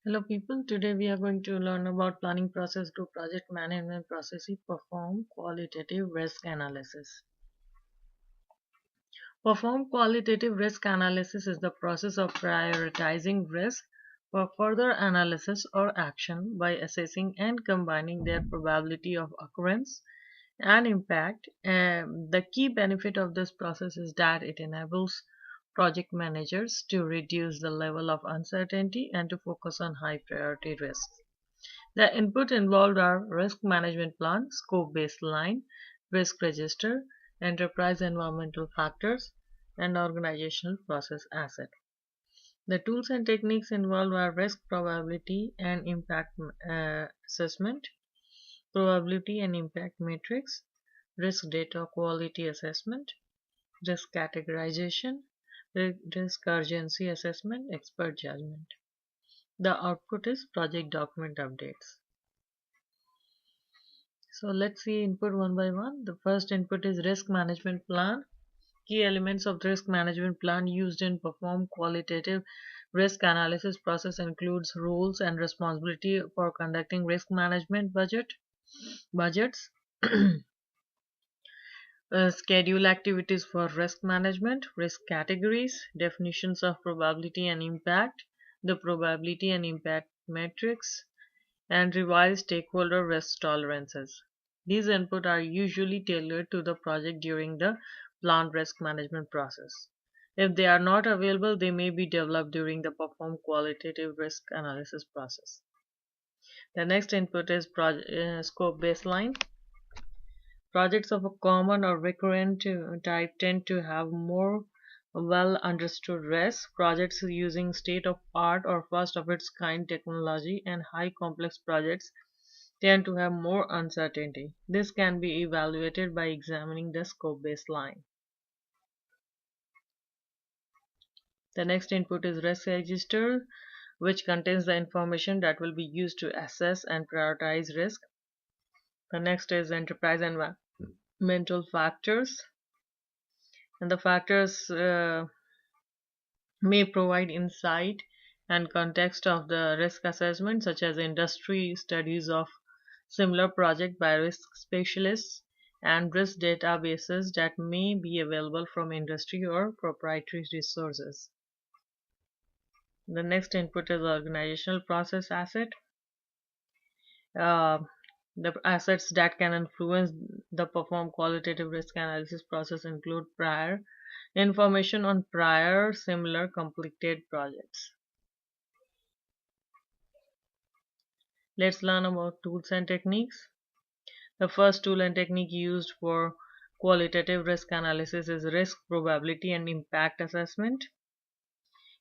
Hello people, today we are going to learn about planning process to project management processes perform qualitative risk analysis. Perform qualitative risk analysis is the process of prioritizing risk for further analysis or action by assessing and combining their probability of occurrence and impact. The key benefit of this process is that it enables project managers to reduce the level of uncertainty and to focus on high priority risks. The input involved are risk management plan, scope baseline, risk register, enterprise environmental factors, and organizational process asset. The tools and techniques involved are risk probability and impact assessment, probability and impact matrix, risk data quality assessment, risk categorization, risk urgency assessment, expert judgment. The output is project document updates. So let's see input one by one. The first input is risk management plan. Key elements of the risk management plan used in perform qualitative risk analysis process includes roles and responsibility for conducting risk management budgets, schedule activities for risk management, risk categories, definitions of probability and impact, the probability and impact matrix, and revise stakeholder risk tolerances. These inputs are usually tailored to the project during the planned risk management process. If they are not available, they may be developed during the perform qualitative risk analysis process. The next input is scope baseline. Projects of a common or recurrent type tend to have more well understood risks. Projects using state of art or first of its kind technology and high complex projects tend to have more uncertainty. This can be evaluated by examining the scope baseline. The next input is risk register, which contains the information that will be used to assess and prioritize risk. The next is enterprise environmental factors, and the factors may provide insight and context of the risk assessment, such as industry studies of similar project by risk specialists and risk databases that may be available from industry or proprietary resources. The next input is organizational process asset. Uh, the assets that can influence the perform qualitative risk analysis process include prior information on prior similar completed projects. Let's learn about tools and techniques. The first tool and technique used for qualitative risk analysis is risk probability and impact assessment.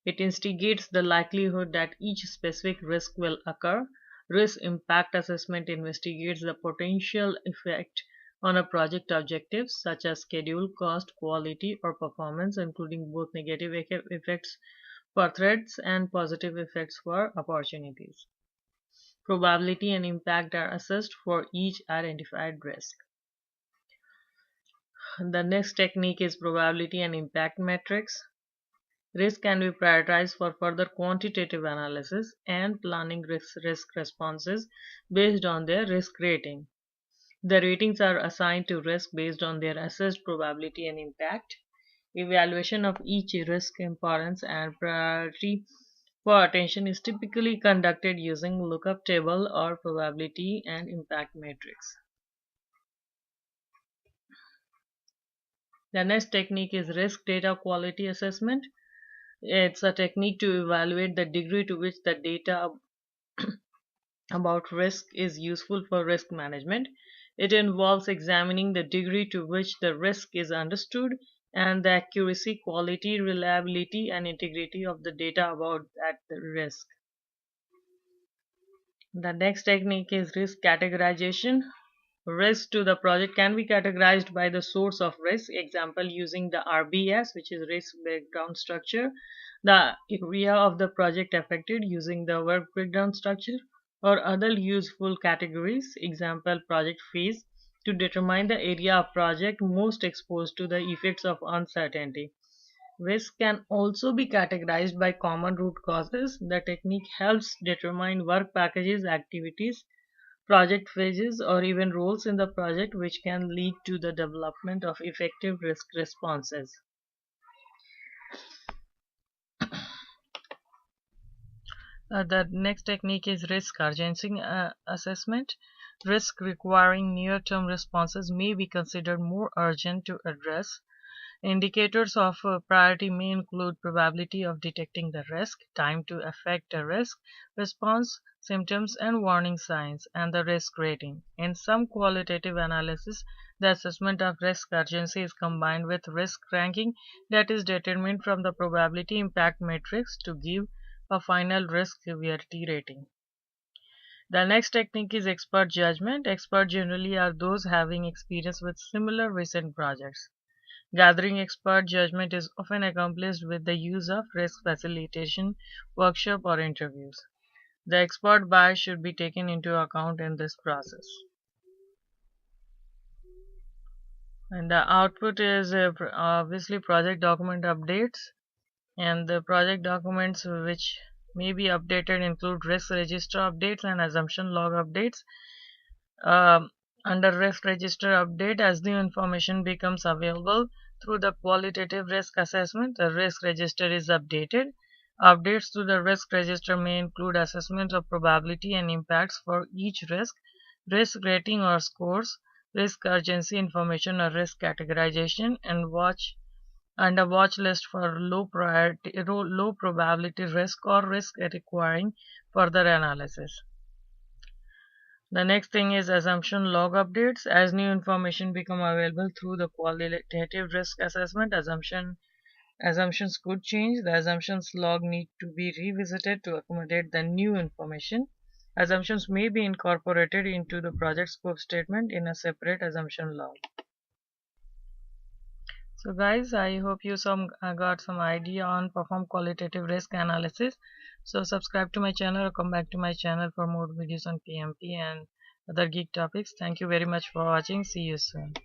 It investigates the likelihood that each specific risk will occur. Risk impact assessment investigates the potential effect on a project objectives such as schedule, cost, quality, or performance, including both negative effects for threats and positive effects for opportunities. Probability and impact are assessed for each identified risk. The next technique is probability and impact matrix. Risk can be prioritized for further quantitative analysis and planning risk responses based on their risk rating. The ratings are assigned to risk based on their assessed probability and impact. Evaluation of each risk importance and priority for attention is typically conducted using lookup table or probability and impact matrix. The next technique is risk data quality assessment. It's a technique to evaluate the degree to which the data about risk is useful for risk management. It involves examining the degree to which the risk is understood and the accuracy, quality, reliability, and integrity of the data about that risk. The next technique is risk categorization. Risk to the project can be categorized by the source of risk, example using the RBS, which is risk breakdown structure, the area of the project affected using the work breakdown structure, or other useful categories, example project phase, to determine the area of project most exposed to the effects of uncertainty. Risk can also be categorized by common root causes. The technique helps determine work packages, activities, project phases, or even roles in the project which can lead to the development of effective risk responses. The next technique is risk urgency assessment. Risk requiring near-term responses may be considered more urgent to address. Indicators of priority may include probability of detecting the risk, time to affect a risk response, symptoms and warning signs, and the risk rating. In some qualitative analysis, the assessment of risk urgency is combined with risk ranking that is determined from the probability impact matrix to give a final risk severity rating. The next technique is expert judgment. Experts generally are those having experience with similar recent projects. Gathering expert judgment is often accomplished with the use of risk facilitation, workshop, or interviews. The expert bias should be taken into account in this process. And the output is obviously project document updates. And the project documents which may be updated include risk register updates and assumption log updates. Um, Under risk register update, as new information becomes available through the qualitative risk assessment, the risk register is updated. Updates to the risk register may include assessment of probability and impacts for each risk, risk rating or scores, risk urgency information or risk categorization, and a watch list for low probability risk or risk requiring further analysis. The next thing is assumption log updates. As new information become available through the qualitative risk assessment, assumptions could change. The assumptions log need to be revisited to accommodate the new information. Assumptions may be incorporated into the project scope statement in a separate assumption log. So guys, I hope you got some idea on perform qualitative risk analysis. So subscribe to my channel or come back to my channel for more videos on PMP and other geek topics. Thank you very much for watching. See you soon.